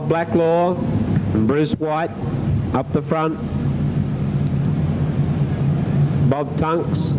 Blacklaw and Bruce White up the front. Bob Tunks,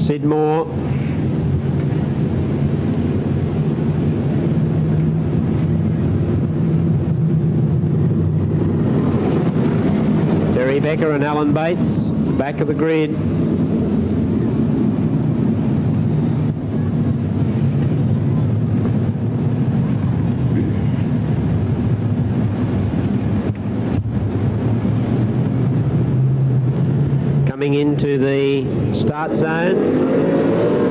Sid Moore, Terry Becker and Alan Bates, the back of the grid. Coming into the start zone,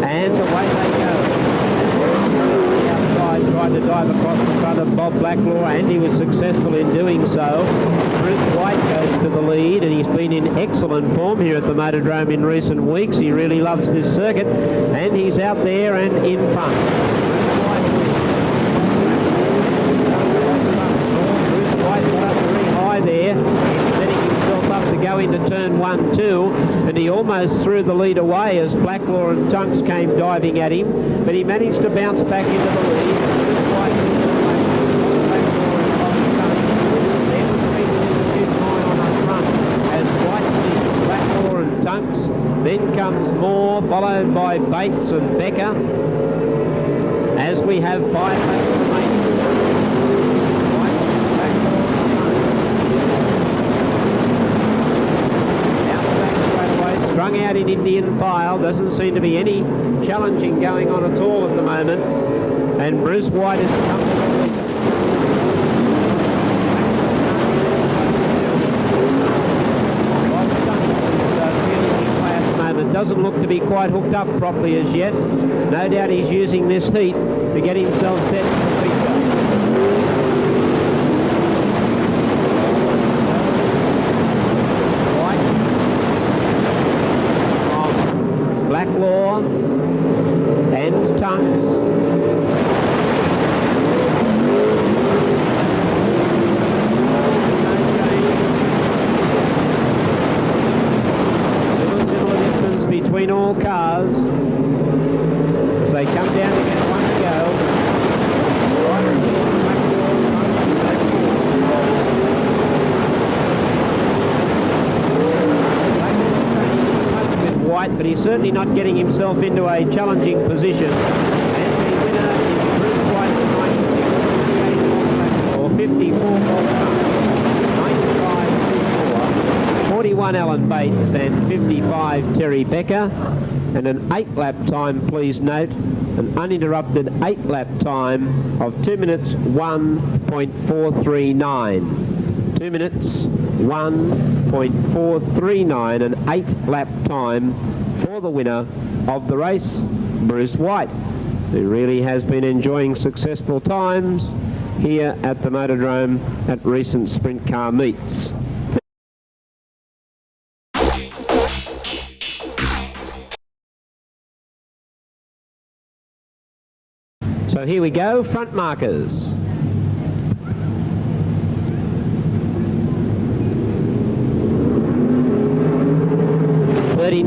and away they go. The outside tried to dive across the front of Bob Blacklaw, and he was successful in doing so. Bruce White goes to the lead, and he's been in excellent form here at the Motordrome in recent weeks. He really loves this circuit, and he's out there and in front. Bruce White got up very high there, setting himself up to go into turn 1-2, and he almost threw the lead away as Blacklaw and Tunks came diving at him, but he managed to bounce back into the lead. Then comes Moore, followed by Bates and Becker, as we have 5 laps remaining. Strung out in Indian file, doesn't seem to be any challenging going on at all at the moment, and Bruce White has come to the lead. Doesn't look to be quite hooked up properly as yet. No doubt he's using this heat to get himself set for the feature. Blacklaw and Tunks. Between all cars as they come down to get one to go. With White, but he's certainly not getting himself into a challenging position. And the winner is Bruce White at 96, or 54 95 41 Alan Bates and 55 Terry Becker, and an 8-lap time, please note, an uninterrupted 8-lap time of 2 minutes 1.439. 2 minutes 1.439, an 8-lap time for the winner of the race, Bruce White, who really has been enjoying successful times here at the Motordrome at recent sprint car meets. So here we go, front markers.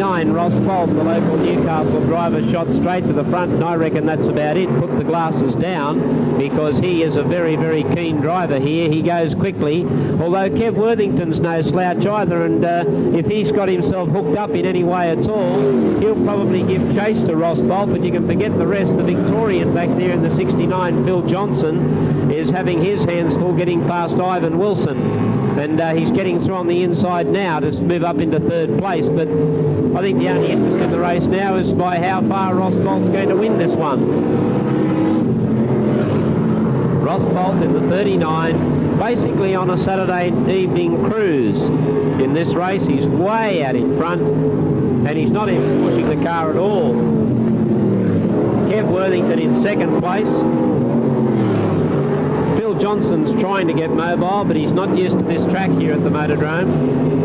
Ross Bolt, the local Newcastle driver, shot straight to the front, and I reckon that's about it. Put the glasses down, because he is a very, very keen driver here. He goes quickly, although Kev Worthington's no slouch either, and if he's got himself hooked up in any way at all, he'll probably give chase to Ross Bolt, but you can forget the rest. The Victorian back there in the 69, Phil Johnson, is having his hands full getting past Ivan Wilson, and he's getting through on the inside now to move up into third place, but I think the only interest in the race now is by how far Ross Bolt's going to win this one. Ross Bolt in the 39, basically on a Saturday evening cruise. In this race, he's way out in front, and he's not even pushing the car at all. Kev Worthington in second place. Phil Johnson's trying to get mobile, but he's not used to this track here at the Motordrome.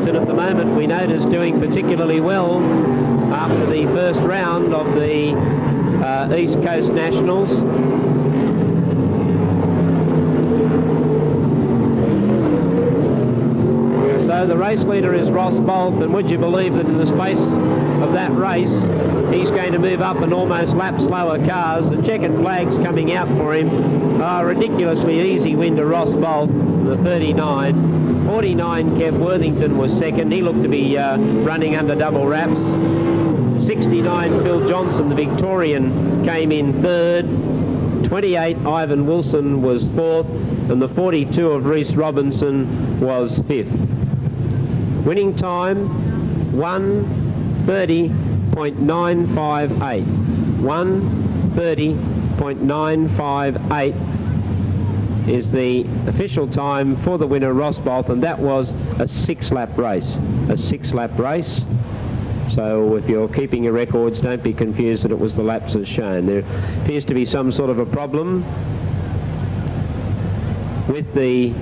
At the moment, we notice doing particularly well after the first round of the East Coast Nationals. So the race leader is Ross Bolt, and would you believe that in the space of that race, He's going to move up and almost lap slower cars. The checkered flag's coming out for him. Ridiculously easy win to Ross Bolt, the 39. 49, Kev Worthington was second. He looked to be running under double wraps. 69, Phil Johnson, the Victorian, came in third. 28, Ivan Wilson was fourth. And the 42 of Reese Robinson was fifth. Winning time, 1:30.958. 1:30.958 is the official time for the winner, Ross Bolt, and that was a 6-lap race. A 6-lap race. So if you're keeping your records, don't be confused that it was the laps as shown. There appears to be some sort of a problem with the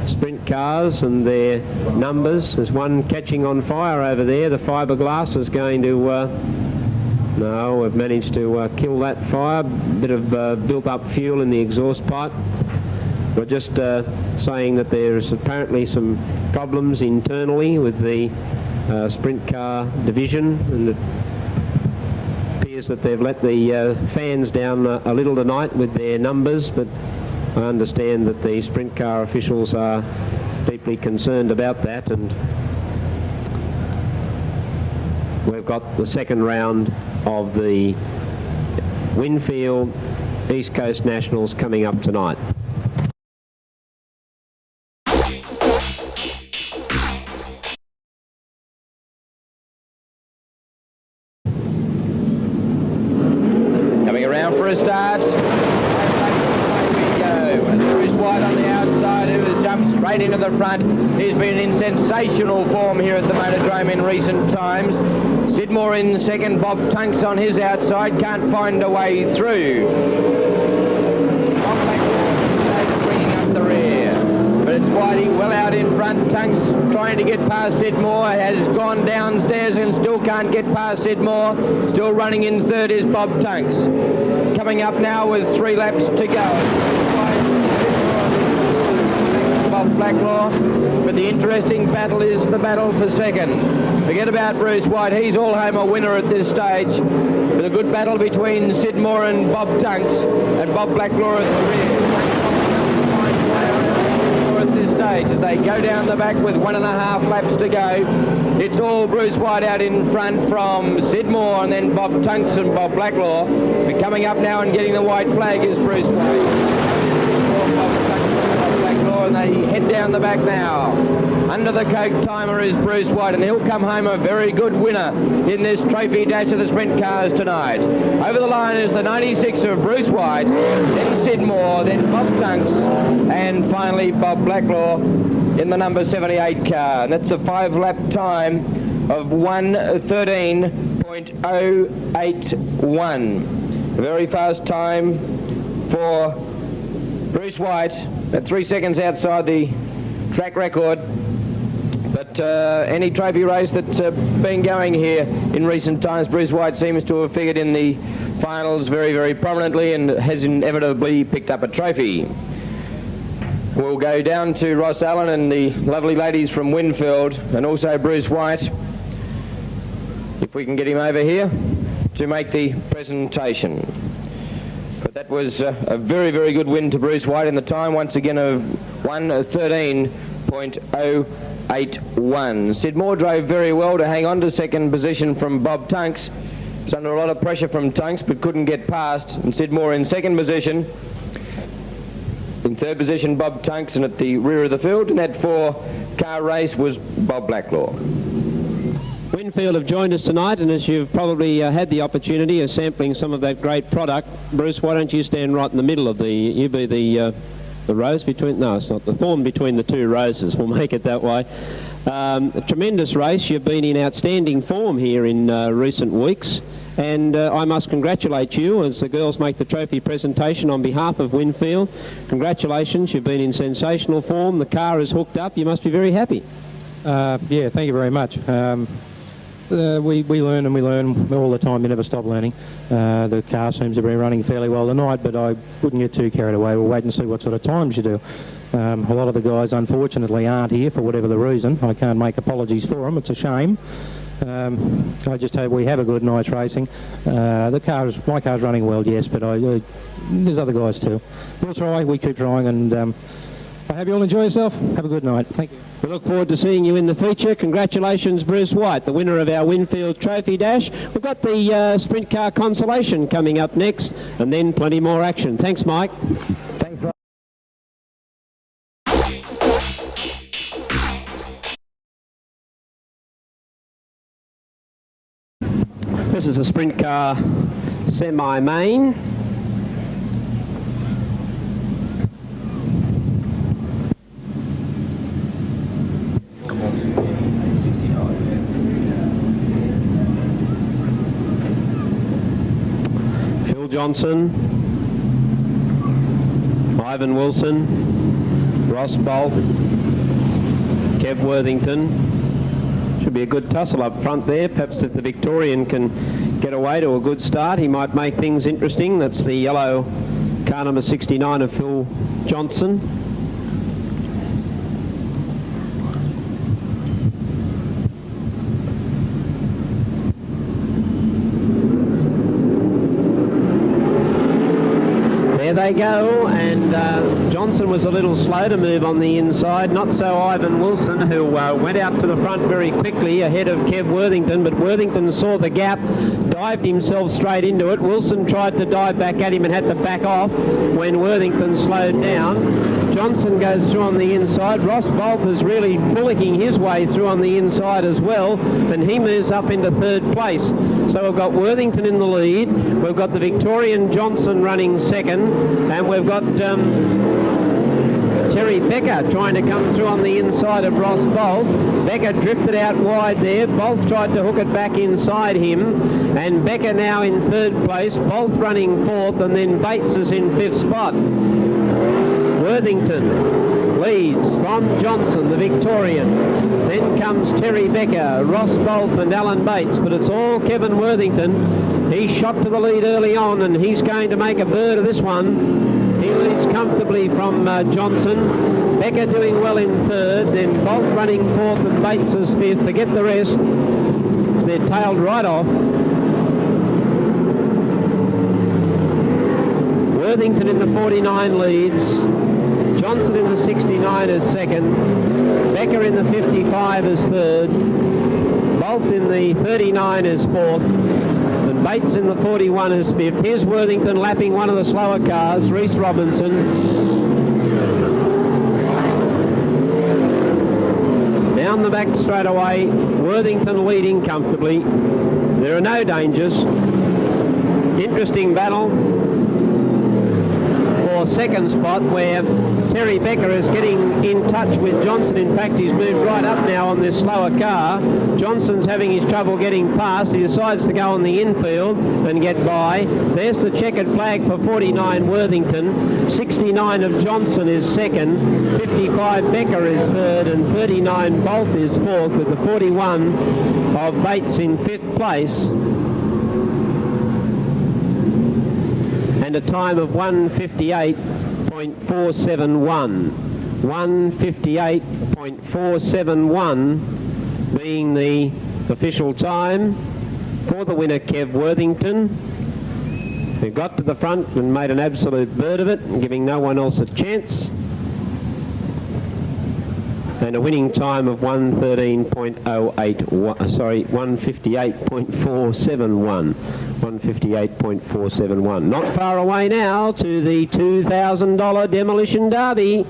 sprint cars and their numbers. There's one catching on fire over there. The fiberglass is going to... no, we've managed to kill that fire. Bit of built up fuel in the exhaust pipe. We're just saying that there's apparently some problems internally with the sprint car division, and it appears that they've let the fans down a little tonight with their numbers, but I understand that the sprint car officials are deeply concerned about that, and we've got the second round of the Winfield East Coast Nationals coming up tonight. Coming around for a start. Bruce White on the outside, who has jumped straight into the front. He's been in sensational form here at the Motordrome in recent times. Sidmore in second, Bob Tunks on his outside, can't find a way through. Bob Blackmore bringing up the rear, but it's Whitey well out in front. Tunks trying to get past Sidmore, has gone downstairs and still can't get past Sidmore. Still running in third is Bob Tunks. Coming up now with 3 laps to go. Bob Blacklaw, but the interesting battle is the battle for second. Forget about Bruce White, he's all home a winner at this stage. With a good battle between Sidmore and Bob Tunks, and Bob Blacklaw at the rear. At this stage, as they go down the back with 1.5 laps to go, it's all Bruce White out in front from Sidmore, and then Bob Tunks and Bob Blacklaw. But coming up now and getting the white flag is Bruce White. And they head down the back now. Under the coke timer is Bruce White, and he'll come home a very good winner in this trophy dash of the sprint cars tonight. Over the line is the 96 of Bruce White, then Sidmore, then Bob Tunks, and finally Bob Blacklaw in the number 78 car. And that's a 5-lap time of 1:13.081. A very fast time for Bruce White, at 3 seconds outside the track record. But any trophy race that's been going here in recent times, Bruce White seems to have figured in the finals very, very prominently and has inevitably picked up a trophy. We'll go down to Ross Allen and the lovely ladies from Winfield, and also Bruce White, if we can get him over here to make the presentation. But that was a very, very good win to Bruce White in the time, once again, of 1:13.081. Sidmore drove very well to hang on to second position from Bob Tunks. He's under a lot of pressure from Tunks, but couldn't get past. And Sidmore in second position. In third position, Bob Tunks, and at the rear of the field in that 4-car race was Bob Blacklaw. Winfield have joined us tonight, and as you've probably had the opportunity of sampling some of that great product, Bruce, why don't you stand right in the middle of you be the rose between, no, it's not, the thorn between the two roses, we'll make it that way. A tremendous race. You've been in outstanding form here in recent weeks, and I must congratulate you as the girls make the trophy presentation on behalf of Winfield. Congratulations, you've been in sensational form. The car is hooked up. You must be very happy. Yeah, thank you very much. We learn and we learn all the time. You never stop learning. The car seems to be running fairly well tonight, but I wouldn't get too carried away. We'll wait and see what sort of times you do. A lot of the guys unfortunately aren't here for whatever the reason. I can't make apologies for them. It's a shame. I just hope we have a good night's racing. My car's running well, yes, but there's other guys too. We'll try, we keep trying, and I hope you all enjoy yourself. Have a good night. Thank you. We look forward to seeing you in the feature. Congratulations, Bruce White, the winner of our Winfield Trophy Dash. We've got the Sprint Car Consolation coming up next, and then plenty more action. Thanks, Mike. Thanks, Rob. This is a Sprint Car semi-main. Phil Johnson, Ivan Wilson, Ross Bolt, Kev Worthington. Should be a good tussle up front there. Perhaps if the Victorian can get away to a good start, he might make things interesting. That's the yellow car number 69 of Phil Johnson. There they go, and Johnson was a little slow to move on the inside, not so Ivan Wilson, who went out to the front very quickly ahead of Kev Worthington, but Worthington saw the gap, dived himself straight into it. Wilson tried to dive back at him and had to back off when Worthington slowed down. Johnson goes through on the inside. Ross Bolt is really bullocking his way through on the inside as well, and he moves up into third place. So we've got Worthington in the lead, we've got the Victorian Johnson running second, and we've got Terry Becker trying to come through on the inside of Ross Bolt. Becker drifted out wide there. Bolt tried to hook it back inside him, and Becker now in third place. Bolt running fourth, and then Bates is in fifth spot. Worthington leads from Johnson, the Victorian. Then comes Terry Becker, Ross Bolt and Alan Bates, but it's all Kevin Worthington. He shot to the lead early on, and he's going to make a bird of this one. He leads comfortably from Johnson. Becker doing well in third, then Bolt running fourth and Bates is fifth. Forget the rest, because they're tailed right off. Worthington in the 49 leads. Johnson in the 69 is second. Becker in the 55 is third. Bolt in the 39 is fourth. And Bates in the 41 is fifth. Here's Worthington lapping one of the slower cars, Reese Robinson. Down the back straight away, Worthington leading comfortably. There are no dangers. Interesting battle for second spot, where Terry Becker is getting in touch with Johnson. In fact, he's moved right up now on this slower car. Johnson's having his trouble getting past. He decides to go on the infield and get by. There's the checkered flag for 49 Worthington. 69 of Johnson is second. 55 Becker is third, and 39 Bolt is fourth, with the 41 of Bates in fifth place. And a time of 1:58.471. 1:58.471 being the official time for the winner, Kev Worthington, who got to the front and made an absolute bird of it, giving no one else a chance. And a winning time of 1:58.471. 1:58.471. Not far away now to the $2,000 Demolition Derby.